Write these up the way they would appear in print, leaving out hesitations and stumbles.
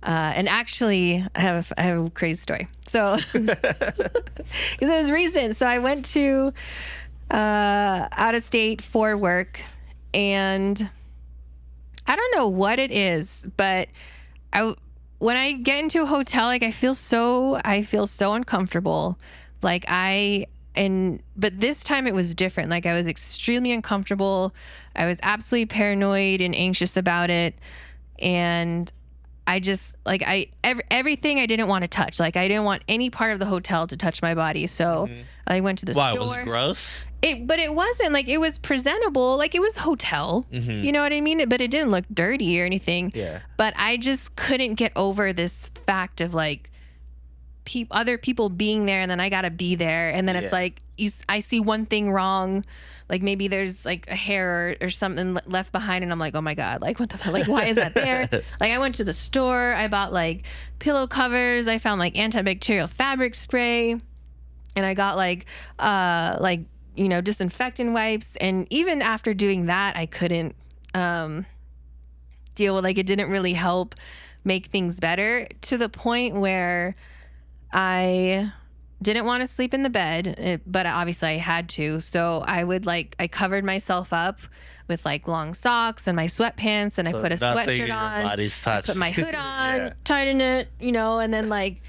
And actually, I have a crazy story. So, because it was recent. So I went to out of state for work, and I don't know what it is, but when I get into a hotel, like I feel so uncomfortable. Like but this time it was different. Like I was extremely uncomfortable. I was absolutely paranoid and anxious about it. And I just like everything I didn't want to touch. Like I didn't want any part of the hotel to touch my body. So I went to the store. Why, was it gross? But it wasn't. Like it was presentable. Like it was hotel. You know what I mean? But it didn't look dirty or anything. Yeah. But I just couldn't get over this fact of like other people being there, and then I gotta be there, and then it's like I see one thing wrong, like maybe there's like a hair or something left behind, and I'm like, oh my god, like what the like why is that there? Like I went to the store, I bought like pillow covers, I found like antibacterial fabric spray, and I got like disinfectant wipes, and even after doing that, I couldn't deal with, like it didn't really help make things better, to the point where I didn't want to sleep in the bed, but obviously I had to. So I covered myself up with like long socks and my sweatpants, and I put a sweatshirt on, I put my hood on, tighten it, and then like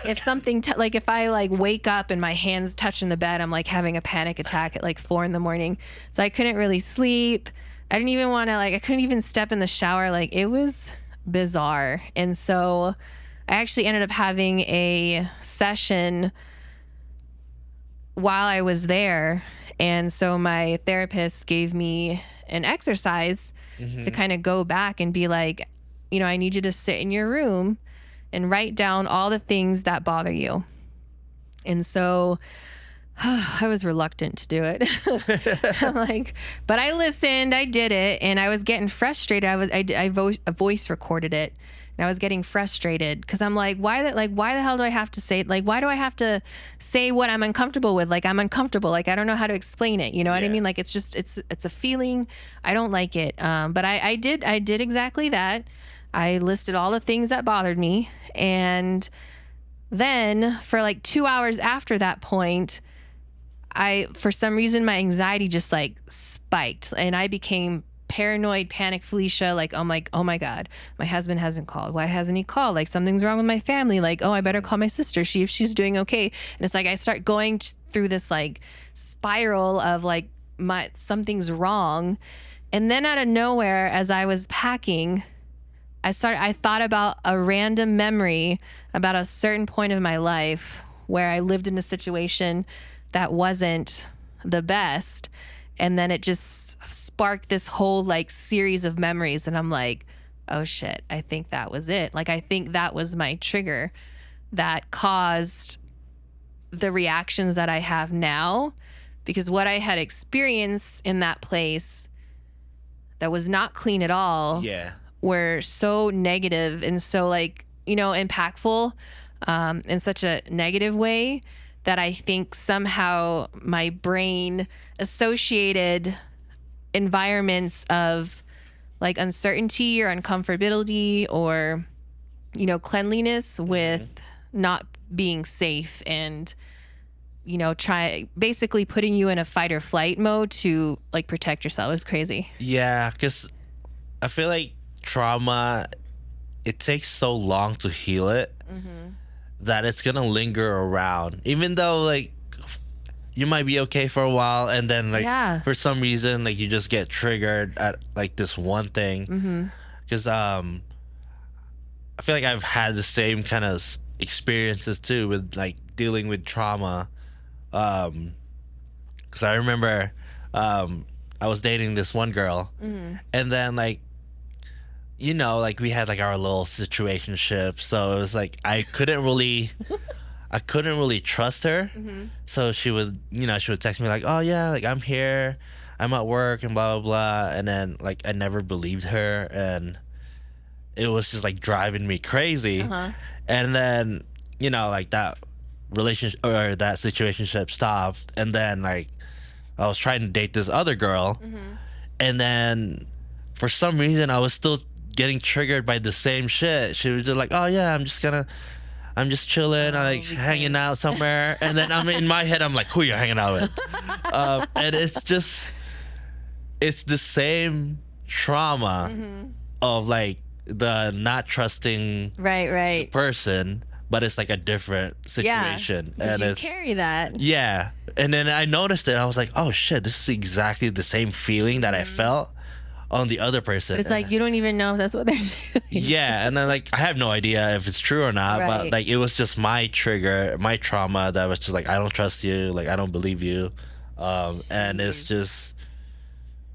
if something, if I like wake up and my hands touching the bed, I'm like having a panic attack at like 4 a.m. So I couldn't really sleep. I didn't even want to, like, I couldn't even step in the shower. Like it was bizarre. And so I actually ended up having a session while I was there. And so my therapist gave me an exercise to kind of go back and be like, I need you to sit in your room and write down all the things that bother you. And so I was reluctant to do it. I'm like, but I listened, I did it, and I was getting frustrated. I voice recorded it. And I was getting frustrated because I'm like, why the hell do I have to say, like, why do I have to say what I'm uncomfortable with? Like, I'm uncomfortable. Like, I don't know how to explain it. You know what I mean? Like, it's just, it's a feeling. I don't like it. But I did exactly that. I listed all the things that bothered me. And then for like 2 hours after that point, for some reason, my anxiety just like spiked, and I became paranoid, panic Felicia. Like, I'm like, oh my God, my husband hasn't called. Why hasn't he called? Like something's wrong with my family. Like, oh, I better call my sister, see if she's doing okay. And it's like, I start going through this like spiral of like something's wrong. And then out of nowhere, as I was packing, I thought about a random memory about a certain point of my life where I lived in a situation that wasn't the best. And then it just sparked this whole like series of memories. And I'm like, oh shit, I think that was it. Like, I think that was my trigger that caused the reactions that I have now, because what I had experienced in that place that was not clean at all were so negative and so like, impactful in such a negative way that I think somehow my brain associated environments of like uncertainty or uncomfortability or, cleanliness with not being safe, and, basically putting you in a fight or flight mode to like protect yourself. It was crazy. Yeah, because I feel like trauma, it takes so long to heal it. That it's gonna linger around, even though like you might be okay for a while, and then like for some reason like you just get triggered at like this one thing. Because I feel like I've had the same kind of experiences too with like dealing with trauma. Because I remember I was dating this one girl, and then like, like we had like our little situationship, so it was like I couldn't really trust her. So she would text me like, oh yeah, like I'm here, I'm at work and blah blah blah, and then like I never believed her, and it was just like driving me crazy. And then like that relationship or that situationship stopped, and then like I was trying to date this other girl, and then for some reason I was still getting triggered by the same shit. She was just like, oh yeah, I'm just chilling, I'm like hanging out somewhere, and then I'm in my head, I'm like, who you hanging out with? And it's the same trauma of like the not trusting Right. person, but it's like a different situation. Yeah, And you it's carry that. yeah. And then I noticed it. I was like, oh shit, this is exactly the same feeling that I felt on the other person. But it's like you don't even know if that's what they're doing. Yeah, and then like I have no idea if it's true or not, but Right. like it was just my trigger, my trauma that was just like, I don't trust you, like I don't believe you. And it's just,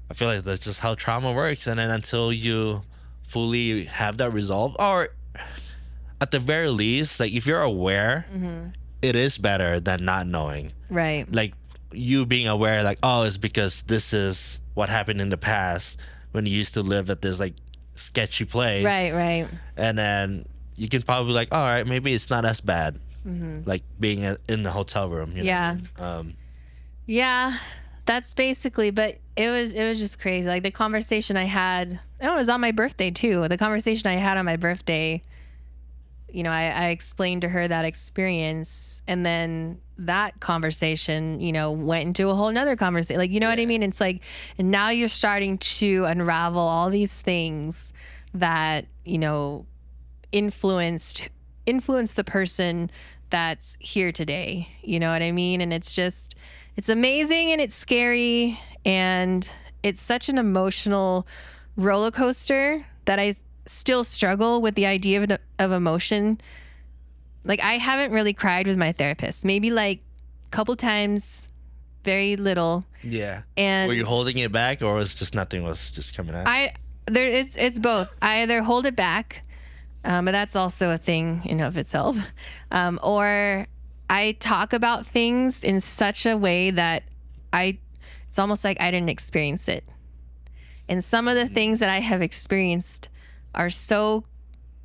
I feel like that's just how trauma works. And then until you fully have that resolved, or at the very least, like if you're aware, it is better than not knowing. Right. Like you being aware, like, oh, it's because this is what happened in the past when you used to live at this like sketchy place. Right. And then you can probably like, all right, maybe it's not as bad. Like being in the hotel room. You know? Yeah. Yeah, that's basically, but it was just crazy. Like the conversation I had, it was on my birthday too. The conversation I had on my birthday, you know, I explained to her that experience, and then that conversation, you know, went into a whole nother conversation. Like, you know what I mean? It's like, and now you're starting to unravel all these things that, you know, influence the person that's here today. You know what I mean? And it's just, it's amazing and it's scary, and it's such an emotional roller coaster that I still struggle with the idea of emotion. Like I haven't really cried with my therapist, maybe like a couple times, very little. Yeah. And were you holding it back, or was just nothing was just coming out? It's both. I either hold it back, but that's also a thing in of itself, or I talk about things in such a way that it's almost like I didn't experience it. And some of the things that I have experienced are so,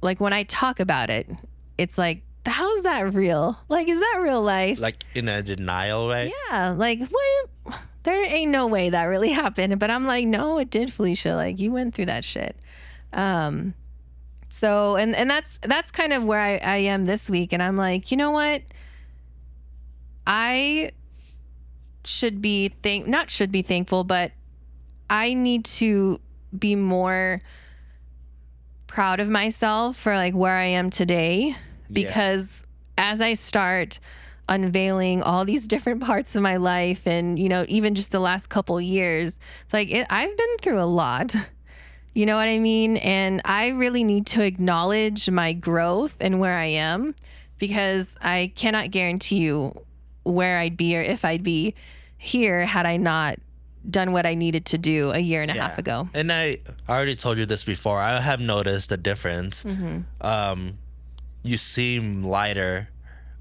like when I talk about it, it's like, how's that real? Like, is that real life? Like in a denial way? Yeah. Like, what? There ain't no way that really happened. But I'm like, no, it did, Felicia. Like, you went through that shit. So, and that's kind of where I am this week. And I'm like, you know what? I not should be thankful, but I need to be more proud of myself for like where I am today, because as I start unveiling all these different parts of my life, and you know, even just the last couple years, it's like I've been through a lot. You know what I mean? And I really need to acknowledge my growth and where I am, because I cannot guarantee you where I'd be or if I'd be here had I not done what I needed to do a year and a half ago. And I already told you this before. I have noticed a difference. You seem lighter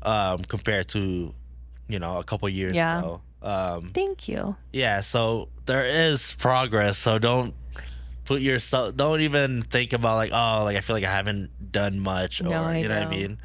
compared to, you know, a couple years ago. Thank you. Yeah, so there is progress. So don't even think about like, oh, like I feel like I haven't done much, or No, you know what I know. mean?